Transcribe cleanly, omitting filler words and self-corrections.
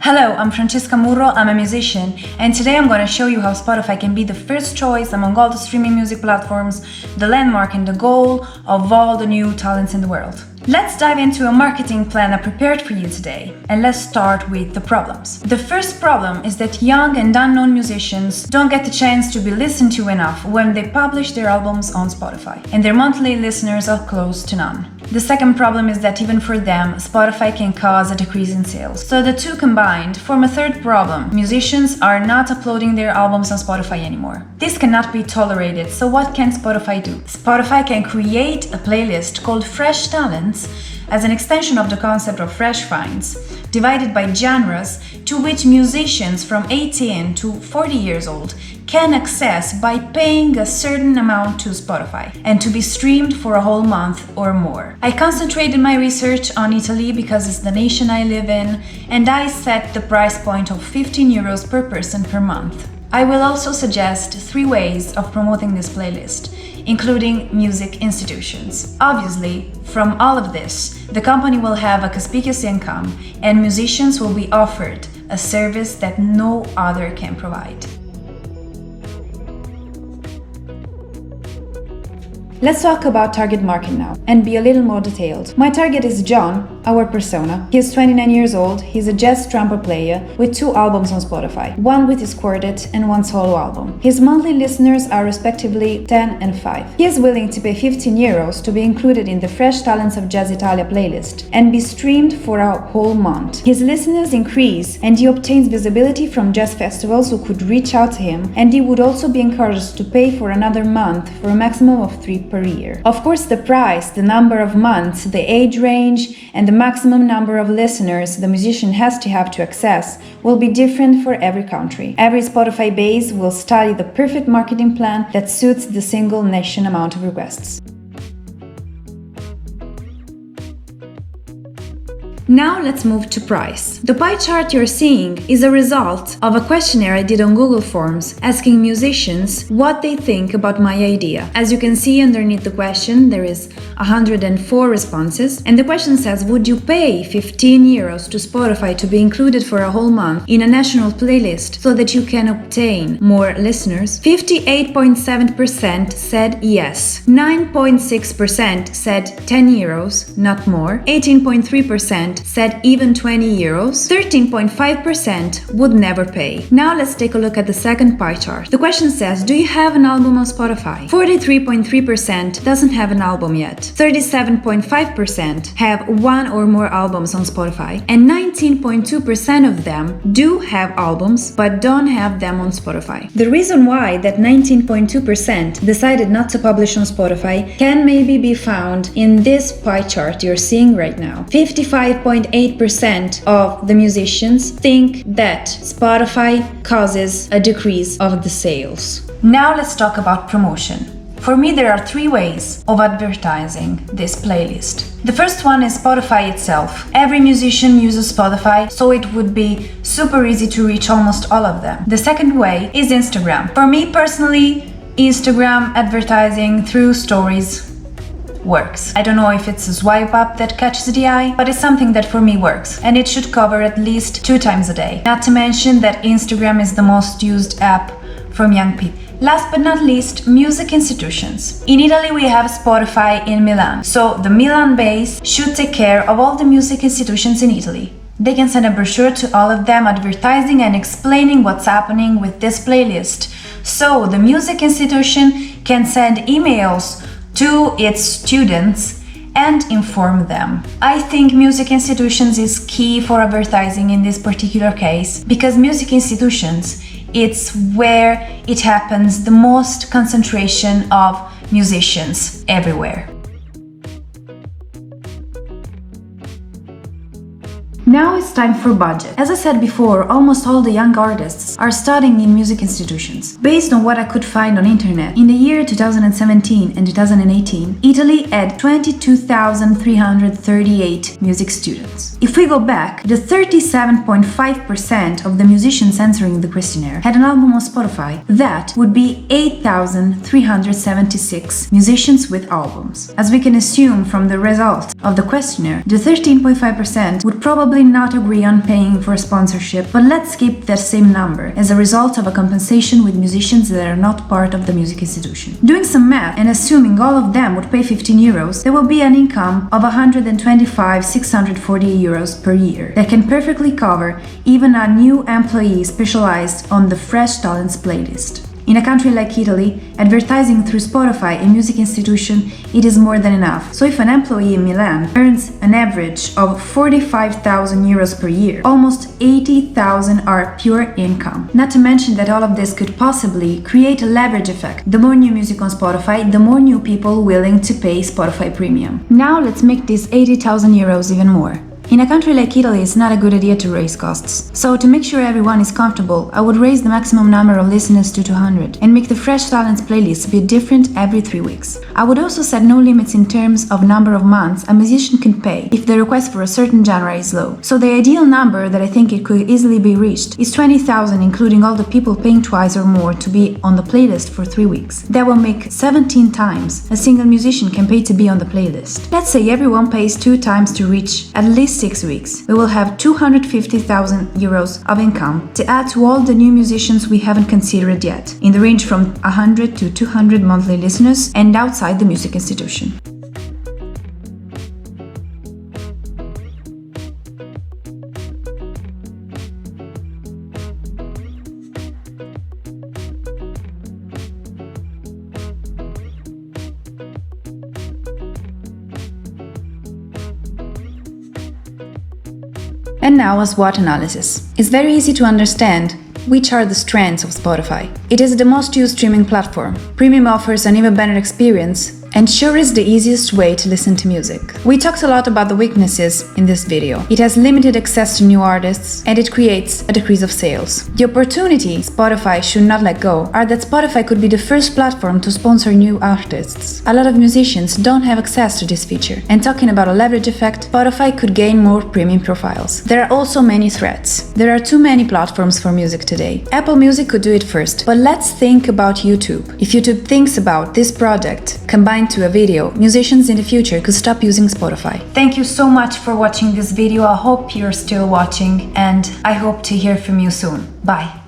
Hello, I'm Francesca Murro, I'm a musician, and today I'm going to show you how Spotify can be the first choice among all the streaming music platforms, the landmark and the goal of all the new talents in the world. Let's dive into a marketing plan I prepared for you today, and let's start with the problems. The first problem is that young and unknown musicians don't get the chance to be listened to enough when they publish their albums on Spotify, and their monthly listeners are close to none. The second problem is that even for them, Spotify can cause a decrease in sales. So the two combined form a third problem. Musicians are not uploading their albums on Spotify anymore. This cannot be tolerated, so what can Spotify do? Spotify can create a playlist called Fresh Talents as an extension of the concept of fresh finds, divided by genres to which musicians from 18 to 40 years old can access by paying a certain amount to Spotify and to be streamed for a whole month or more. I concentrated my research on Italy because it's the nation I live in, and I set the price point of 15 euros per person per month. I will also suggest 3 ways of promoting this playlist, including music institutions. Obviously, from all of this, the company will have a conspicuous income and musicians will be offered a service that no other can provide. Let's talk about target market now and be a little more detailed. My target is John, our persona. He is 29 years old, he's a jazz trumpet player with 2 albums on Spotify, one with his quartet and 1 solo album. His monthly listeners are respectively 10 and 5. He is willing to pay 15 euros to be included in the Fresh Talents of Jazz Italia playlist and be streamed for a whole month. His listeners increase and he obtains visibility from jazz festivals who could reach out to him, and he would also be encouraged to pay for another month for a maximum of 3 per year. Of course, the price, the number of months, the age range, and the maximum number of listeners the musician has to have to access will be different for every country. Every Spotify base will study the perfect marketing plan that suits the single nation amount of requests. Now let's move to price. The pie chart you're seeing is a result of a questionnaire I did on Google Forms asking musicians what they think about my idea. As you can see underneath the question, there is 104 responses, and the question says, would you pay 15 euros to Spotify to be included for a whole month in a national playlist so that you can obtain more listeners? 58.7% said yes, 9.6% said 10 euros, not more, 18.3% said even 20 euros, 13.5% would never pay. Now let's take a look at the second pie chart. The question says, do you have an album on Spotify? 43.3% doesn't have an album yet, 37.5% have 1 or more albums on Spotify, and 19.2% of them do have albums but don't have them on Spotify. The reason why that 19.2% decided not to publish on Spotify can maybe be found in this pie chart you're seeing right now. 55.8% of the musicians think that Spotify causes a decrease of the sales. Now let's talk about promotion. For me, there are 3 ways of advertising this playlist. The first one is Spotify itself. Every musician uses Spotify, so it would be super easy to reach almost all of them. The second way is Instagram. For me personally, Instagram advertising through stories works. I don't know if it's a swipe up that catches the eye, but it's something that for me works, and it should cover at least 2 times a day. Not to mention that Instagram is the most used app from young people. Last but not least, music institutions. In Italy we have Spotify in Milan, so the Milan base should take care of all the music institutions in Italy. They can send a brochure to all of them advertising and explaining what's happening with this playlist, so the music institution can send emails to its students and inform them. I think music institutions is key for advertising in this particular case, because music institutions, it's where it happens the most concentration of musicians everywhere. Now it's time for budget. As I said before, almost all the young artists are studying in music institutions. Based on what I could find on internet, in the year 2017 and 2018, Italy had 22,338 music students. If we go back, the 37.5% of the musicians answering the questionnaire had an album on Spotify. That would be 8,376 musicians with albums. As we can assume from the result of the questionnaire, the 13.5% would probably probably not agree on paying for sponsorship, but let's keep that same number as a result of a compensation with musicians that are not part of the music institution. Doing some math and assuming all of them would pay 15 euros, there will be an income of 640 euros per year that can perfectly cover even a new employee specialized on the Fresh Talents playlist. In a country like Italy, advertising through Spotify, a music institution, it is more than enough. So if an employee in Milan earns an average of 45,000 euros per year, almost 80,000 are pure income. Not to mention that all of this could possibly create a leverage effect. The more new music on Spotify, the more new people willing to pay Spotify Premium. Now let's make these 80,000 euros even more. In a country like Italy, it's not a good idea to raise costs. So to make sure everyone is comfortable, I would raise the maximum number of listeners to 200 and make the Fresh Talents playlist be different every 3 weeks. I would also set no limits in terms of number of months a musician can pay if the request for a certain genre is low. So the ideal number that I think it could easily be reached is 20,000, including all the people paying twice or more to be on the playlist for 3 weeks. That will make 17 times a single musician can pay to be on the playlist. Let's say everyone pays 2 times to reach at least 6 weeks. We will have 250,000 euros of income to add to all the new musicians we haven't considered yet, in the range from 100 to 200 monthly listeners and outside the music institution. And now a SWOT analysis. It's very easy to understand which are the strengths of Spotify. It is the most used streaming platform. Premium offers an even better experience and sure is the easiest way to listen to music. We talked a lot about the weaknesses in this video. It has limited access to new artists and it creates a decrease of sales. The opportunity Spotify should not let go are that Spotify could be the first platform to sponsor new artists. A lot of musicians don't have access to this feature. And talking about a leverage effect, Spotify could gain more premium profiles. There are also many threats. There are too many platforms for music today. Apple Music could do it first, but let's think about YouTube. If YouTube thinks about this project combined to a video, musicians in the future could stop using Spotify. Thank you so much for watching this video. I hope you're still watching and I hope to hear from you soon. Bye!